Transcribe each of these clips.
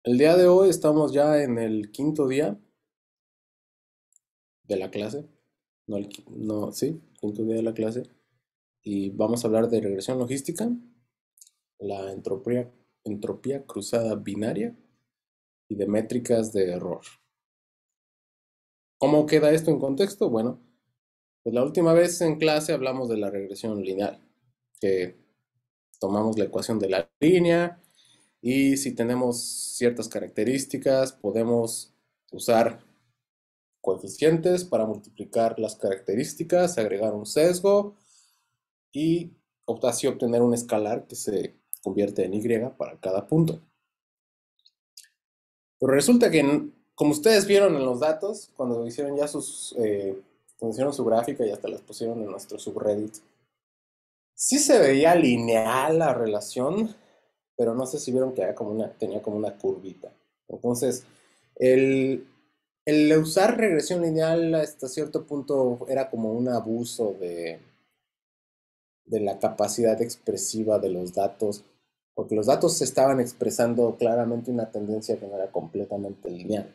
El día de hoy estamos ya en el quinto día de la clase. No, no, sí, quinto día de la clase. Y vamos a hablar de regresión logística, la entropía cruzada binaria y de métricas de error. ¿Cómo queda esto en contexto? Bueno, pues la última vez en clase hablamos de la regresión lineal, que tomamos la ecuación de la línea y si tenemos ciertas características podemos usar coeficientes para multiplicar las características, agregar un sesgo y así obtener un escalar que se convierte en y para cada punto. Pero resulta que, como ustedes vieron en los datos, cuando hicieron ya cuando hicieron su gráfica y hasta las pusieron en nuestro subreddit, sí se veía lineal la relación, pero no sé si vieron que tenía como una curvita. Entonces, el, el usar regresión lineal hasta cierto punto era como un abuso de la capacidad expresiva de los datos, porque los datos estaban expresando claramente una tendencia que no era completamente lineal.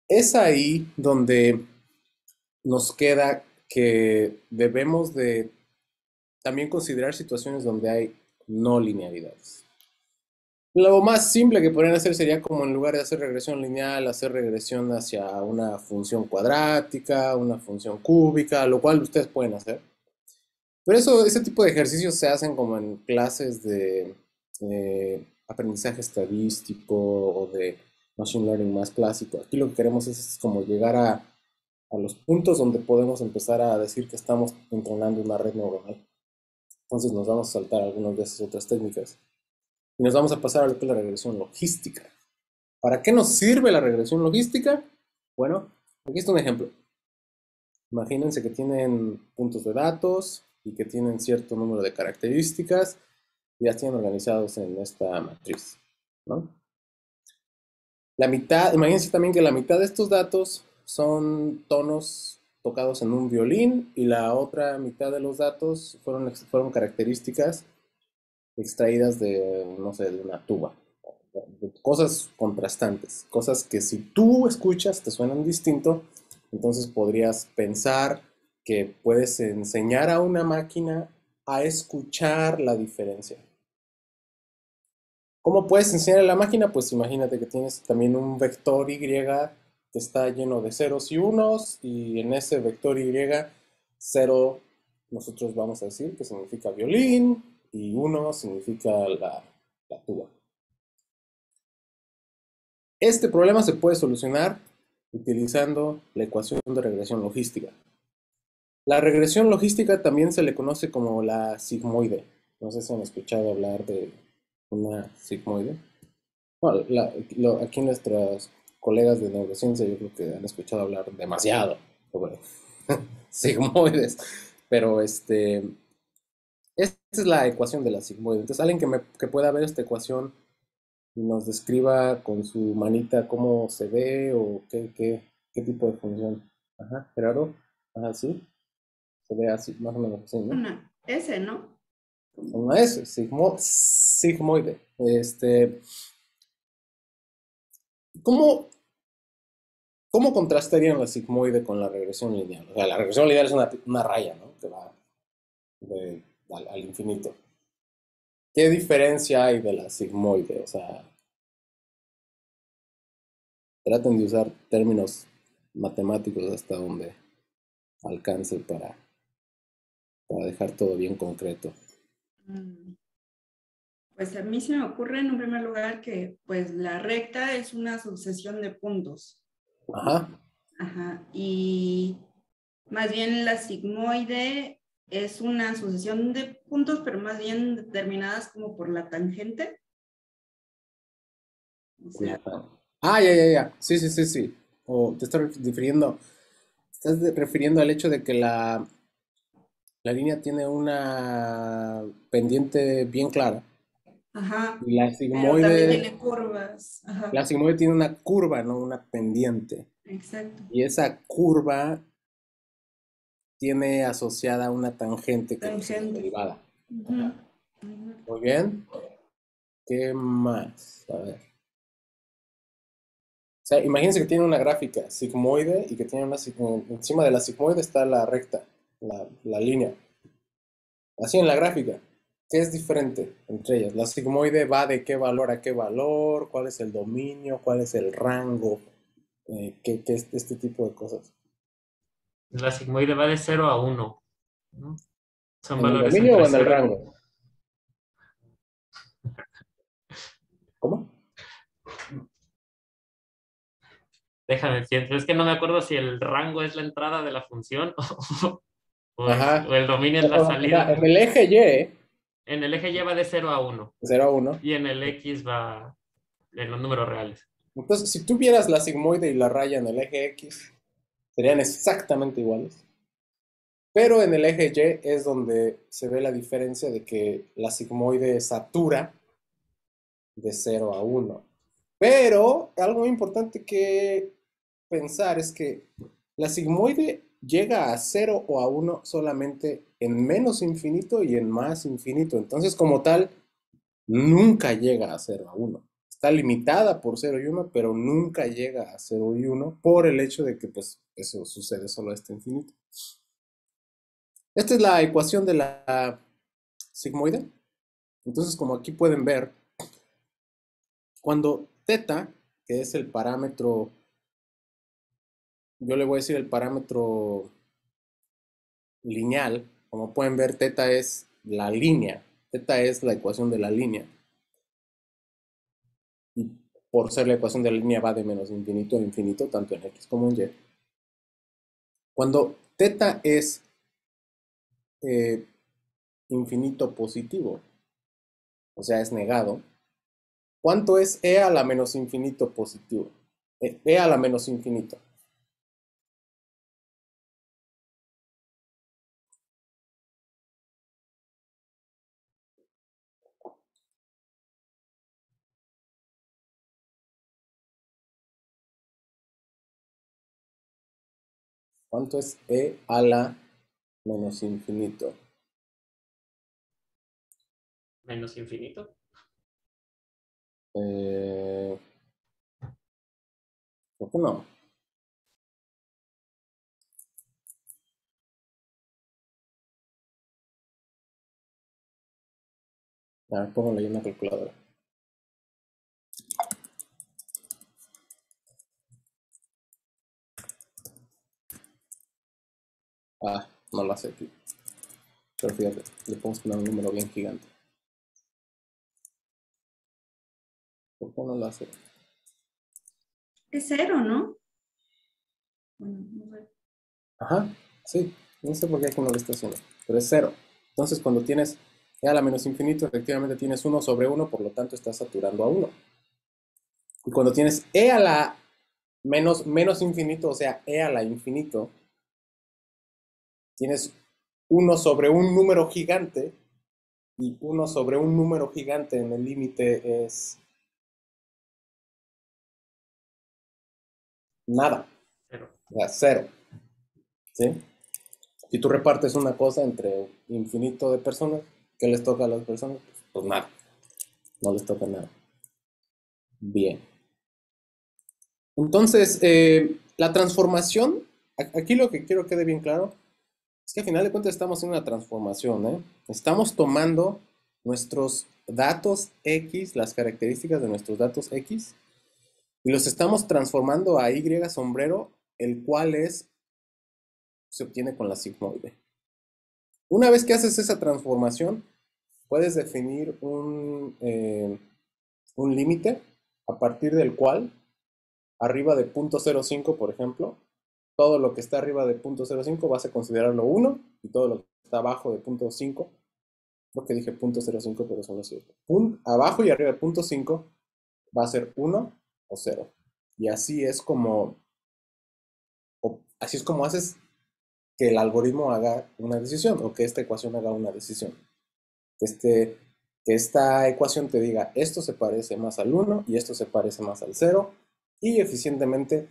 Es ahí donde nos queda que debemos de también considerar situaciones donde hay no linealidades. Lo más simple que podrían hacer sería como en lugar de hacer regresión lineal, hacer regresión hacia una función cuadrática, una función cúbica, lo cual ustedes pueden hacer. Pero ese tipo de ejercicios se hacen como en clases de aprendizaje estadístico o de machine learning más clásico. Aquí lo que queremos es como llegar a los puntos donde podemos empezar a decir que estamos entrenando una red neuronal. Entonces nos vamos a saltar algunas de esas otras técnicas y nos vamos a pasar a lo que es la regresión logística. ¿Para qué nos sirve la regresión logística? Bueno, aquí está un ejemplo. Imagínense que tienen puntos de datos y que tienen cierto número de características y las tienen organizados en esta matriz, ¿no? La mitad, imagínense también que la mitad de estos datos son tonos tocados en un violín y la otra mitad de los datos fueron características extraídas de, no sé, de una tuba. Cosas contrastantes, cosas que si tú escuchas te suenan distinto, entonces podrías pensar que puedes enseñar a una máquina a escuchar la diferencia. ¿Cómo puedes enseñar a la máquina? Pues imagínate que tienes también un vector Y que está lleno de ceros y unos y en ese vector Y, cero nosotros vamos a decir que significa violín y uno significa la tuba. Este problema se puede solucionar utilizando la ecuación de regresión logística. La regresión logística también se le conoce como la sigmoide. No sé si han escuchado hablar de una sigmoide. Bueno, aquí nuestros colegas de neurociencia yo creo que han escuchado hablar demasiado sobre sigmoides, pero esta es la ecuación de la sigmoide. Entonces, alguien que pueda ver esta ecuación y nos describa con su manita cómo se ve o qué tipo de función. Ajá, Gerardo. Ajá, sí. Se ve así, más o menos así, ¿no? Una S, ¿no? Como- Una S, sigmoide. ¿Cómo, cómo contrastarían la sigmoide con la regresión lineal? O sea, la regresión lineal es una raya, ¿no? Que va al infinito. ¿Qué diferencia hay de la sigmoide? O sea, traten de usar términos matemáticos hasta donde alcance para dejar todo bien concreto. mm, Pues a mí se me ocurre en un primer lugar que pues la recta es una sucesión de puntos. Ajá. Ajá. Y más bien la sigmoide es una sucesión de puntos, pero más bien determinadas como por la tangente. O sea, Ya. Sí, sí, sí, sí. O estás refiriendo al hecho de que la línea tiene una pendiente bien clara. ajá, Y pero también tiene curvas. Ajá, la sigmoide tiene una curva, no una pendiente. exacto. Y esa curva tiene asociada una tangente que pues, es la Tangente. derivada. Ujú, Ajá. ujú. Muy bien. ¿Qué más? A ver. O sea, imagínense que tiene una gráfica sigmoide y que tiene encima de la sigmoide está la recta, la línea. Así en la gráfica. ¿Qué es diferente entre ellas? La sigmoide va de qué valor a qué valor, cuál es el dominio, cuál es el rango, qué es este tipo de cosas. La sigmoide va de 0 a 1, ¿no? Son ¿En el valores dominio entre o en el 0 y... rango? ¿Cómo? Déjame pienso, es que no me acuerdo si el rango es la entrada de la función o Ajá. el dominio es la O sea, salida. en el eje Y, En el eje Y va de 0 a 1 de 0 a 1. y en el X va en los números reales. Entonces, si tú vieras la sigmoide y la raya en el eje X, serían exactamente iguales. Pero en el eje Y es donde se ve la diferencia de que la sigmoide satura de 0 a 1. Pero algo muy importante que pensar es que la sigmoide llega a 0 o a 1 solamente en menos infinito y en más infinito. Entonces, como tal, nunca llega a 0 a 1. Está limitada por 0 y 1, pero nunca llega a 0 y 1 por el hecho de que pues, eso sucede solo a este infinito. Esta es la ecuación de la sigmoide. Entonces, como aquí pueden ver, cuando θ, que es el parámetro, yo le voy a decir el parámetro lineal, como pueden ver, θ es la línea, θ es la ecuación de la línea. Y por ser la ecuación de la línea va de menos infinito a infinito, tanto en X como en Y. Cuando θ es eh, infinito positivo, o sea, es negado, ¿cuánto es e a la menos infinito positivo? E a la menos infinito. ¿Cuánto es e a la menos infinito? Menos infinito. Creo que no. A ver, póngale ahí una calculadora. Ah, no lo hace aquí. Pero fíjate, le podemos poner un número bien gigante. ¿Por qué no lo hace? Es 0, ¿no? Bueno, no sé. Ajá, sí. No sé por qué aquí no lo está haciendo. Pero es 0. Entonces, cuando tienes e a la menos infinito, efectivamente tienes 1 sobre 1, por lo tanto estás saturando a 1. Y cuando tienes e a la menos infinito, o sea, e a la infinito, tienes 1 sobre un número gigante, y 1 sobre un número gigante en el límite es nada, 0. o sea, 0. ¿Sí? Si tú repartes una cosa entre infinito de personas, ¿qué les toca a las personas? Pues nada, no les toca nada. Bien. Entonces, la transformación, aquí lo que quiero que quede bien claro, es que al final de cuentas estamos haciendo una transformación, ¿eh? Estamos tomando nuestros datos X, las características de nuestros datos X, y los estamos transformando a Y sombrero, el cual se obtiene con la sigmoide. Una vez que haces esa transformación, puedes definir un límite a partir del cual, arriba de 0.05, por ejemplo, todo lo que está arriba de 0.05 vas a considerarlo 1 y todo lo que está abajo de 0.5, creo que dije 0.05, pero eso no es cierto. Abajo y arriba de 0.5 va a ser 1 o 0. Y así es como haces que el algoritmo haga una decisión o que esta ecuación haga una decisión. Este, que esta ecuación te diga esto se parece más al 1 y esto se parece más al 0 y eficientemente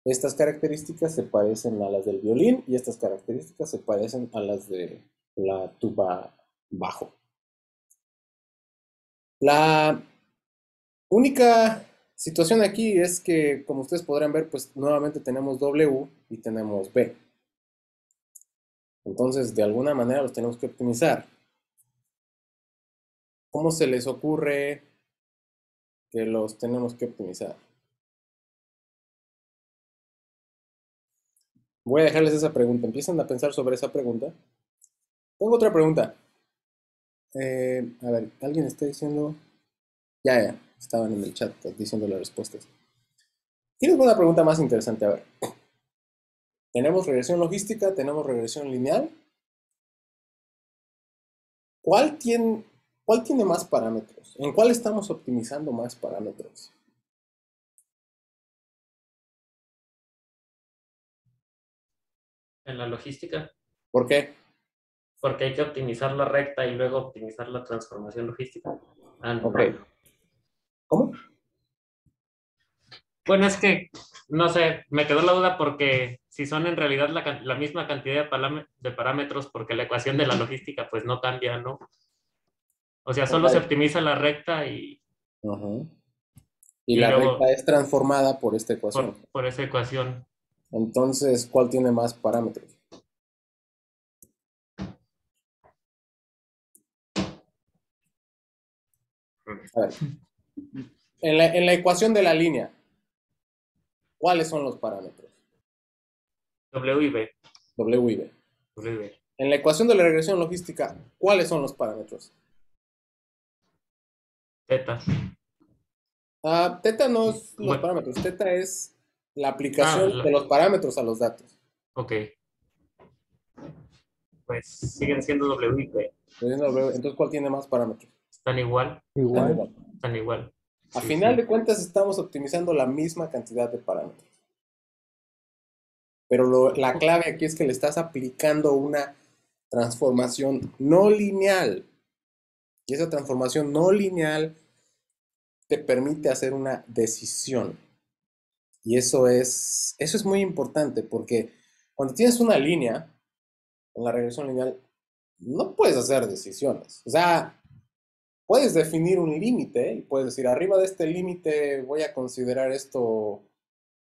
estas características se parecen a las del violín y estas características se parecen a las de la tuba bajo. La única situación aquí es que, como ustedes podrán ver, pues nuevamente tenemos W y tenemos B. Entonces, de alguna manera los tenemos que optimizar. ¿Cómo se les ocurre que los tenemos que optimizar? Voy a dejarles esa pregunta. Empiezan a pensar sobre esa pregunta. Tengo otra pregunta. A ver, alguien está diciendo... Ya, estaban en el chat diciendo las respuestas. Tienes una pregunta más interesante. A ver, tenemos regresión logística, tenemos regresión lineal. ¿Cuál tiene más parámetros? ¿En cuál estamos optimizando más parámetros? En la logística, ¿Por qué? porque hay que optimizar la recta y luego optimizar la transformación logística. Ah, no. Ok. ¿Cómo? Bueno, es que, no sé, me quedó la duda porque si son en realidad la misma cantidad de parámetros, porque la ecuación de la logística pues no cambia, ¿no? O sea, Ok. solo se optimiza la recta Ujú. Y y la recta luego es transformada por esta ecuación. por esa ecuación. Entonces, ¿cuál tiene más parámetros? A ver, en la ecuación de la línea, ¿cuáles son los parámetros? W y B. W y B. W y B. En la ecuación de la regresión logística, ¿cuáles son los parámetros? Teta. Teta no es los Bueno, parámetros, teta es la aplicación de la, los parámetros a los datos. ok. Pues siguen siendo W y B. Entonces, ¿cuál tiene más parámetros? Están igual. Están Igual. igual. Están igual. A Sí, final sí. de cuentas, estamos optimizando la misma cantidad de parámetros. Pero la clave aquí es que le estás aplicando una transformación no lineal. Y esa transformación no lineal te permite hacer una decisión. Y eso es muy importante porque cuando tienes una línea, en la regresión lineal, no puedes hacer decisiones. O sea, puedes definir un límite y puedes decir, arriba de este límite voy a considerar esto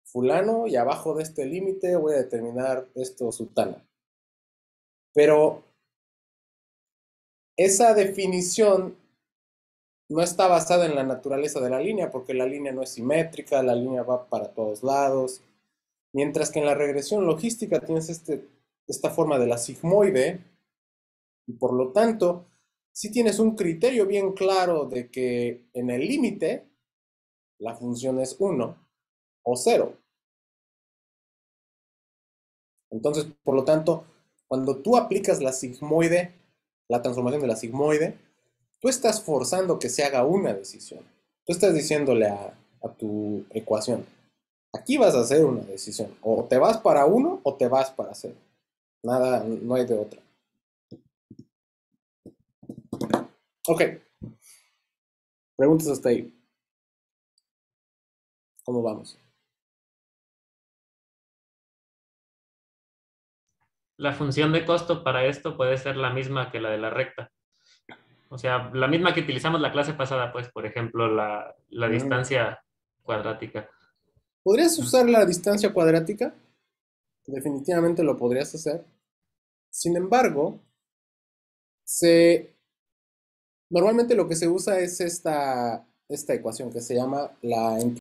fulano y abajo de este límite voy a determinar esto sutana. Pero esa definición no está basada en la naturaleza de la línea porque la línea no es simétrica, la línea va para todos lados. Mientras que en la regresión logística tienes esta forma de la sigmoide y por lo tanto, si tienes un criterio bien claro de que en el límite la función es 1 o 0. Entonces, por lo tanto, cuando tú aplicas la sigmoide, la transformación de la sigmoide, tú estás forzando que se haga una decisión. Tú estás diciéndole a tu ecuación, aquí vas a hacer una decisión. O te vas para 1 o te vas para 0. Nada, no hay de otra. Ok. Preguntas hasta ahí. ¿Cómo vamos? La función de costo para esto puede ser la misma que la de la recta. O sea, la misma que utilizamos la clase pasada, pues, por ejemplo, la distancia cuadrática. ¿Podrías usar la distancia cuadrática? Definitivamente lo podrías hacer. Sin embargo, normalmente lo que se usa es esta ecuación que se llama la